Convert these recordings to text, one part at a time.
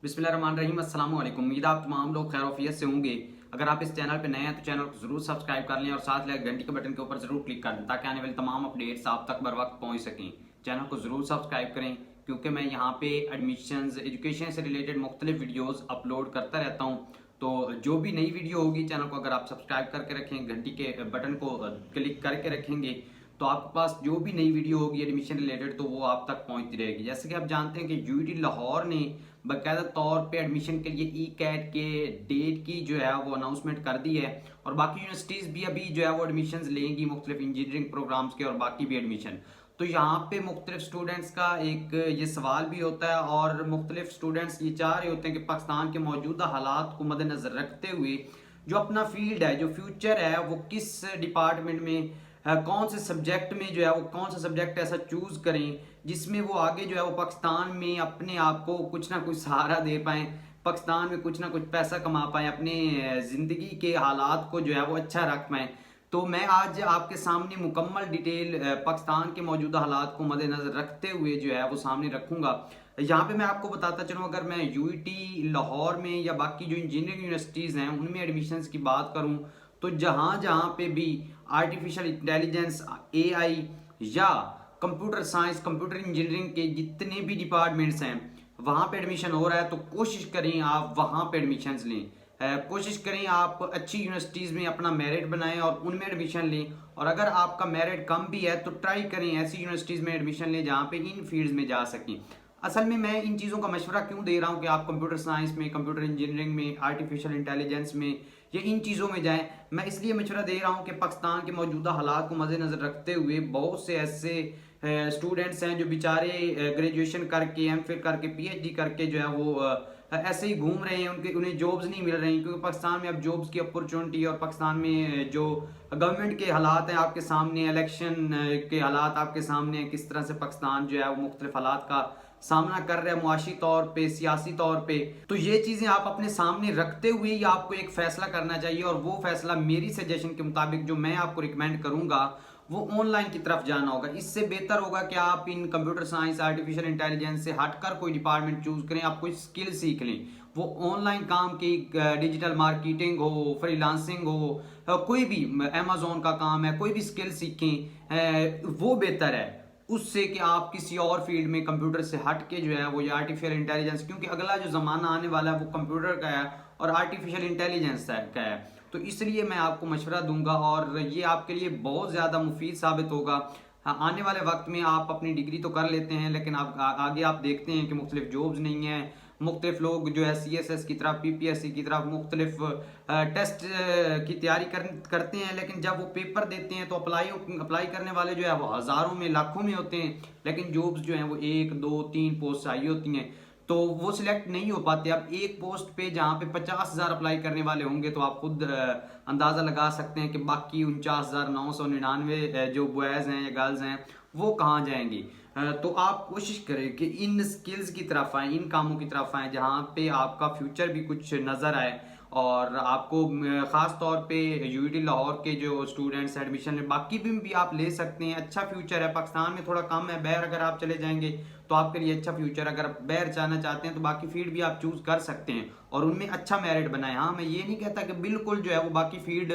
बिस्मिल्लाहिर्रहमानिर्रहीम अस्सलाम वालेकुम। उम्मीद है आप तमाम लोग खैर ऑफियत से होंगे। अगर आप इस चैनल पे नए हैं तो चैनल को जरूर सब्सक्राइब कर लें और साथ लगे घंटी के बटन के ऊपर जरूर क्लिक कर दें ताकि आने वाली तमाम अपडेट्स आप तक बर वक्त पहुंच सकें। चैनल को जरूर सब्सक्राइब करें क्योंकि मैं यहाँ पे एडमिशन्स एजुकेशन से रिलेटेड मुख्तलिफ वीडियोज़ अपलोड करता रहता हूँ। तो जो भी नई वीडियो होगी चैनल को अगर आप सब्सक्राइब करके रखें, घंटी के बटन को क्लिक करके रखेंगे तो आपके पास जो भी नई वीडियो होगी एडमिशन रिलेटेड तो वो आप तक पहुंचती रहेगी। जैसे कि आप जानते हैं कि यूआईटी लाहौर ने बाकायदा तौर पे एडमिशन के लिए ई कैट के डेट की जो है वो अनाउंसमेंट कर दी है और बाकी यूनिवर्सिटीज़ भी अभी जो है वो एडमिशन लेंगी मुख्तलिफ इंजीनियरिंग प्रोग्राम्स के और बाकी भी एडमिशन। तो यहाँ पे मुख्तलिफ स्टूडेंट्स का एक ये सवाल भी होता है और मुख्तलिफ स्टूडेंट्स ये चाह रहे होते हैं कि पाकिस्तान के मौजूदा हालात को मद्देनजर रखते हुए जो अपना फील्ड है, जो फ्यूचर है, वो किस डिपार्टमेंट में कौन से सब्जेक्ट में जो है वो कौन सा सब्जेक्ट ऐसा चूज करें जिसमें वो आगे जो है वो पाकिस्तान में अपने आप को कुछ ना कुछ सहारा दे पाएं, पाकिस्तान में कुछ ना कुछ पैसा कमा पाएं, अपने ज़िंदगी के हालात को जो है वो अच्छा रख पाएं। तो मैं आज आपके सामने मुकम्मल डिटेल पाकिस्तान के मौजूदा हालात को मद्देनजर रखते हुए जो है वो सामने रखूंगा। यहाँ पे मैं आपको बताता चलूँ, अगर मैं यूआईटी लाहौर में या बाकी जो इंजीनियरिंग यूनिवर्सिटीज़ हैं उनमें एडमिशन्स की बात करूँ तो जहाँ जहाँ पे भी आर्टिफिशियल इंटेलिजेंस, एआई या कंप्यूटर साइंस, कंप्यूटर इंजीनियरिंग के जितने भी डिपार्टमेंट्स हैं वहाँ पे एडमिशन हो रहा है तो कोशिश करें आप वहाँ पे एडमिशन्स लें। कोशिश करें आप अच्छी यूनिवर्सिटीज़ में अपना मेरिट बनाएं और उनमें एडमिशन लें। और अगर आपका मेरिट कम भी है तो ट्राई करें ऐसी यूनिवर्सिटीज़ में एडमिशन लें जहाँ पे इन फील्ड्स में जा सकें। असल में मैं इन चीज़ों का मशवरा क्यों दे रहा हूँ कि आप कंप्यूटर साइंस में, कंप्यूटर इंजीनियरिंग में, आर्टिफिशियल इंटेलिजेंस में या इन चीज़ों में जाएं। मैं इसलिए मशवरा दे रहा हूँ कि पाकिस्तान के मौजूदा हालात को मद्देनज़र रखते हुए बहुत से ऐसे स्टूडेंट्स हैं जो बेचारे ग्रेजुएशन करके, एमफिल करके, पीएचडी करके जो है वो ऐसे ही घूम रहे हैं, उन्हें जॉब्स नहीं मिल रही क्योंकि पाकिस्तान में अब जॉब्स की अपॉर्चुनिटी और पाकिस्तान में जो गवर्नमेंट के हालात हैं आपके सामने, इलेक्शन के हालात आपके सामने, किस तरह से पाकिस्तान जो है वो मुख्तलिफ हालात का सामना कर रहा है मुआशी तौर पे, सियासी तौर पे। तो ये चीज़ें आप अपने सामने रखते हुए ही आपको एक फैसला करना चाहिए और वो फैसला मेरी सजेशन के मुताबिक जो मैं आपको रिकमेंड करूंगा वो ऑनलाइन की तरफ जाना होगा। इससे बेहतर होगा कि आप इन कंप्यूटर साइंस, आर्टिफिशियल इंटेलिजेंस से हटकर कोई डिपार्टमेंट चूज करें, आप कोई स्किल सीख लें। वो ऑनलाइन काम की डिजिटल मार्केटिंग हो, फ्रीलांसिंग हो, कोई भी अमेजोन का काम है, कोई भी स्किल सीखें, वो बेहतर है उससे कि आप किसी और फील्ड में कंप्यूटर से हट के जो है वो या आर्टिफिशियल इंटेलिजेंस, क्योंकि अगला जो ज़माना आने वाला है वो कंप्यूटर का है और आर्टिफिशियल इंटेलिजेंस का है। तो इसलिए मैं आपको मशवरा दूंगा और ये आपके लिए बहुत ज़्यादा मुफीद साबित होगा। हाँ, आने वाले वक्त में आप अपनी डिग्री तो कर लेते हैं लेकिन आप आगे आप देखते हैं कि मुख्तलिफ जॉब्स नहीं है, मुख्तलिफ लोग जो है CSS की तरफ, PPSC की तरफ मुख्तलिफ टेस्ट की तैयारी करते हैं लेकिन जब वो पेपर देते हैं तो अप्लाई करने वाले जो है वो हज़ारों में, लाखों में होते हैं लेकिन जॉब्स जो हैं वो 1, 2, 3 पोस्ट आई होती हैं तो वो सिलेक्ट नहीं हो पाते। अब एक पोस्ट पे जहाँ पे 50,000 अप्लाई करने वाले होंगे तो आप खुद अंदाज़ा लगा सकते हैं कि बाकी 49,999 जो बॉयज़ हैं या गर्ल्स हैं वो कहाँ जाएंगी। तो आप कोशिश करें कि इन स्किल्स की तरफ आएँ, इन कामों की तरफ आएँ जहाँ पे आपका फ्यूचर भी कुछ नज़र आए। और आपको ख़ास तौर पे यूआईटी लाहौर के जो स्टूडेंट्स एडमिशन बाकी भी आप ले सकते हैं। अच्छा फ्यूचर है, पाकिस्तान में थोड़ा कम है, बाहर अगर आप चले जाएंगे तो आपके लिए अच्छा फ्यूचर। अगर आप बाहर जाना चाहते हैं तो बाकी फील्ड भी आप चूज़ कर सकते हैं और उनमें अच्छा मेरिट बनाएं। हाँ, मैं ये नहीं कहता कि बिल्कुल जो है वो बाकी फील्ड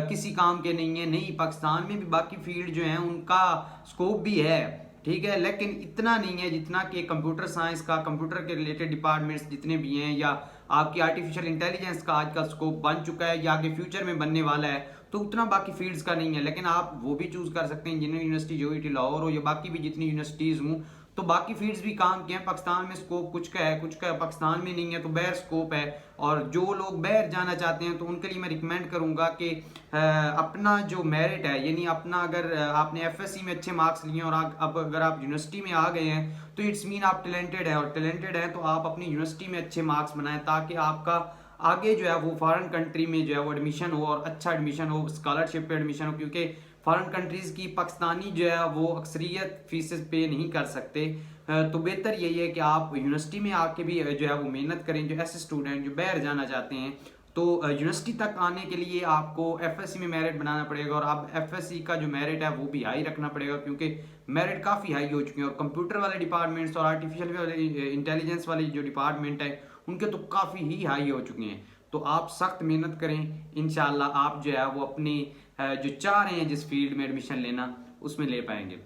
किसी काम के नहीं है, नहीं, पाकिस्तान में भी बाकी फील्ड जो है उनका स्कोप भी है, ठीक है, लेकिन इतना नहीं है जितना कि कंप्यूटर साइंस का, कंप्यूटर के रिलेटेड डिपार्टमेंट्स जितने भी हैं या आपकी आर्टिफिशियल इंटेलिजेंस का आज का स्कोप बन चुका है या आगे फ्यूचर में बनने वाला है तो उतना बाकी फील्ड्स का नहीं है। लेकिन आप वो भी चूज कर सकते हैं, इंजीनियरिंग यूनिवर्सिटी यूआईटी लाहौर हो या बाकी भी जितनी यूनिवर्सिटीज़ हूँ तो बाकी फील्ड्स भी काम के हैं। पाकिस्तान में स्कोप कुछ का है, कुछ का पाकिस्तान में नहीं है, तो बाहर स्कोप है। और जो लोग बाहर जाना चाहते हैं तो उनके लिए मैं रिकमेंड करूंगा कि अपना जो मेरिट है, यानी अपना अगर आपने एफएससी में अच्छे मार्क्स लिए और अब अगर आप यूनिवर्सिटी में आ गए हैं तो इट्स मीन आप टैलेंटेड है और टैलेंटेड है तो आप अपनी यूनिवर्सिटी में अच्छे मार्क्स बनाएं ताकि आपका आगे जो है वो फॉरेन कंट्री में जो है वो एडमिशन हो और अच्छा एडमिशन हो, स्कॉलरशिप पे एडमिशन हो, क्योंकि फॉरेन कंट्रीज़ की पाकिस्तानी जो है वो अक्सरियत फीसेस पे नहीं कर सकते। तो बेहतर यही है कि आप यूनिवर्सिटी में आके भी जो है वो मेहनत करें। जो ऐसे स्टूडेंट जो बाहर जाना चाहते हैं तो यूनिवर्सिटी तक आने के लिए आपको एफएससी में मेरिट बनाना पड़ेगा, और अब एफएससी का जो मेरिट है वो भी हाई रखना पड़ेगा, क्योंकि मेरिट काफ़ी हाई हो चुके हैं। और कंप्यूटर वाले डिपार्टमेंट्स और आर्टिफिशियल इंटेलिजेंस वाली जो डिपार्टमेंट है उनके तो काफ़ी ही हाई हो चुके हैं। तो आप सख्त मेहनत करें, इंशाल्लाह आप जो है वो अपनी जो चाह रहे हैं जिस फील्ड में एडमिशन लेना उसमें ले पाएंगे।